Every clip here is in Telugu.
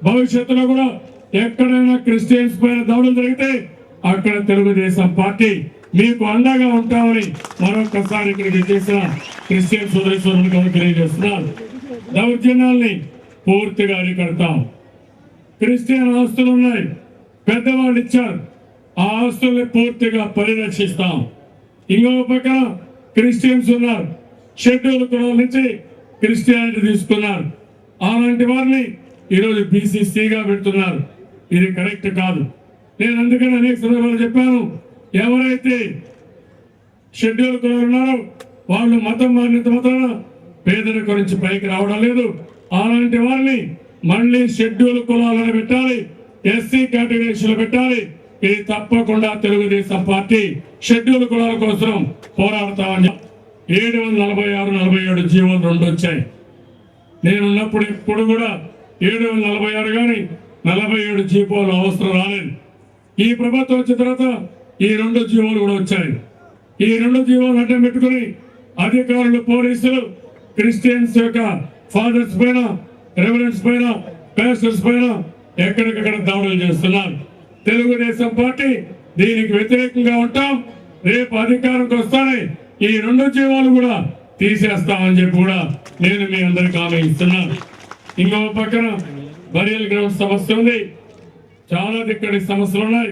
భవిష్యత్తులో కూడా ఎక్కడైనా క్రిస్టియన్స్ పైన దాడులు జరిగితే అక్కడ తెలుగుదేశం పార్టీ మీకు అండగా ఉంటామని మరొకసారి ఇక్కడికి చేసిన క్రిస్టియన్ సోదరులకు తెలియజేస్తున్నారు. దౌర్జన్యాల్ని పూర్తిగా అరికడతాం. క్రిస్టియన్ ఆస్తులు ఉన్నాయి, పెద్దవాళ్ళు ఇచ్చారు, ఆ ఆస్తుల్ని పూర్తిగా పరిరక్షిస్తాం. ఇంకో పక్కన క్రిస్టియన్స్ ఉన్నారు, షెడ్యూల్ కులాల నుంచి క్రిస్టియానిటీ తీసుకున్నారు. అలాంటి వారిని ఈరోజు బీసీసీగా పెడుతున్నారు. ఇది కరెక్ట్ కాదు. నేను అందుకని అనేక సందర్భాలు చెప్పాను, ఎవరైతే షెడ్యూల్ కులాలు ఉన్నారో వాళ్ళు మతం మారినంత మాత్రాన పేదరికం నుంచి పైకి రావడం లేదు. అలాంటి వారిని మళ్ళీ షెడ్యూల్ కులాలను పెట్టాలి, ఎస్సీ కేటగిరీలో పెట్టాలి. ఇది తప్పకుండా తెలుగుదేశం పార్టీ షెడ్యూల్ కులాల కోసం పోరాడతామని 746-47 జీవోలు 2 వచ్చాయి. నేనున్నప్పుడు ఇప్పుడు కూడా 746 కానీ 47 జీవోలు అవసరం రాలేదు. ఈ ప్రభుత్వం వచ్చిన తర్వాత ఈ 2 జీవోలు కూడా వచ్చాయి. ఈ 2 జీవోలు అడ్డం పెట్టుకుని అధికారులు, పోలీసులు క్రిస్టియన్స్ యొక్క ఫాదర్స్ పైన, రెవరెన్స్ పైన, పాస్టర్స్ పైన ఎక్కడికక్కడ దాడులు చేస్తున్నారు. తెలుగుదేశం పార్టీ దీనికి వ్యతిరేకంగా ఉంటాం. రేపు అధికారంకి వస్తానే ఈ 2 జీవోలు కూడా తీసేస్తామని చెప్పి కూడా నేను మీ అందరికి హామీ ఇస్తున్నాను. ఇంకో పక్కన బరియల్ గ్రౌండ్ సమస్య ఉంది, చాలా దిక్కడి సమస్యలు ఉన్నాయి.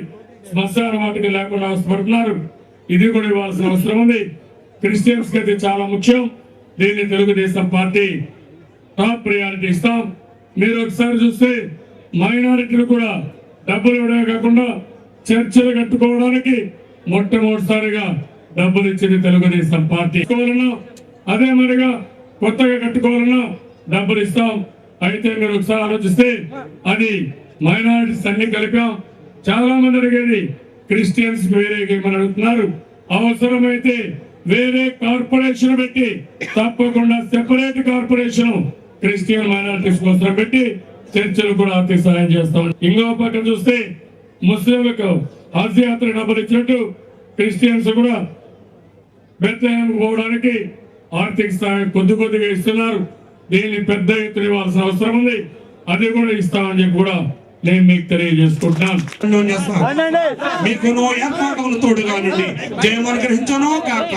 శ్మశాన వాటికి లేకుండా అవసరపడుతున్నారు. ఇది కూడా ఇవ్వాల్సిన అవసరం ఉంది. క్రిస్టియన్స్ కి అది చాలా ముఖ్యం. దీన్ని తెలుగుదేశం పార్టీ టాప్ ప్రయారిటీ ఇస్తాం. మీరు ఒకసారి చూస్తే మైనారిటీలు కూడా డబ్బులు ఇవ్వడమే కాకుండా చర్చలు కట్టుకోవడానికి మొట్టమొదటిసారిగా డబ్బులు ఇచ్చింది తెలుగుదేశం పార్టీ. అదే మరిగా కొత్తగా కట్టుకోవాలన్నా డబ్బులు ఇస్తాం. అయితే మీరు ఒకసారి ఆలోచిస్తే అది మైనారిటీస్ అన్ని కలిపాం. చాలా మంది అడిగేది క్రిస్టియన్స్ వేరే ఏమని అడుగుతున్నారు. అవసరమైతే వేరే కార్పొరేషన్ పెట్టి తప్పకుండా సెపరేట్ కార్పొరేషన్ క్రిస్టియన్ మైనారిటీస్ కోసం పెట్టి చర్చలు కూడా ఆర్థిక సహాయం చేస్తాం. ఇంకో పక్కన చూస్తే ముస్లింలకు హజ్ యాత్ర డబ్బులు ఇచ్చినట్టు క్రిస్టియన్స్ కూడా బెత్లెహేమ్ పోవడానికి ఆర్థిక సహాయం కొద్దిగా ఇస్తున్నారు. దీన్ని పెద్ద ఎత్తున ఇవ్వాల్సిన అవసరం ఉంది. అది కూడా ఇస్తామని చెప్పి కూడా నేను మీకు తెలియజేసుకుంటున్నాను. మీకు ఏర్పాటు తోడుగా నుండి జయమనుగ్రహించను కాక.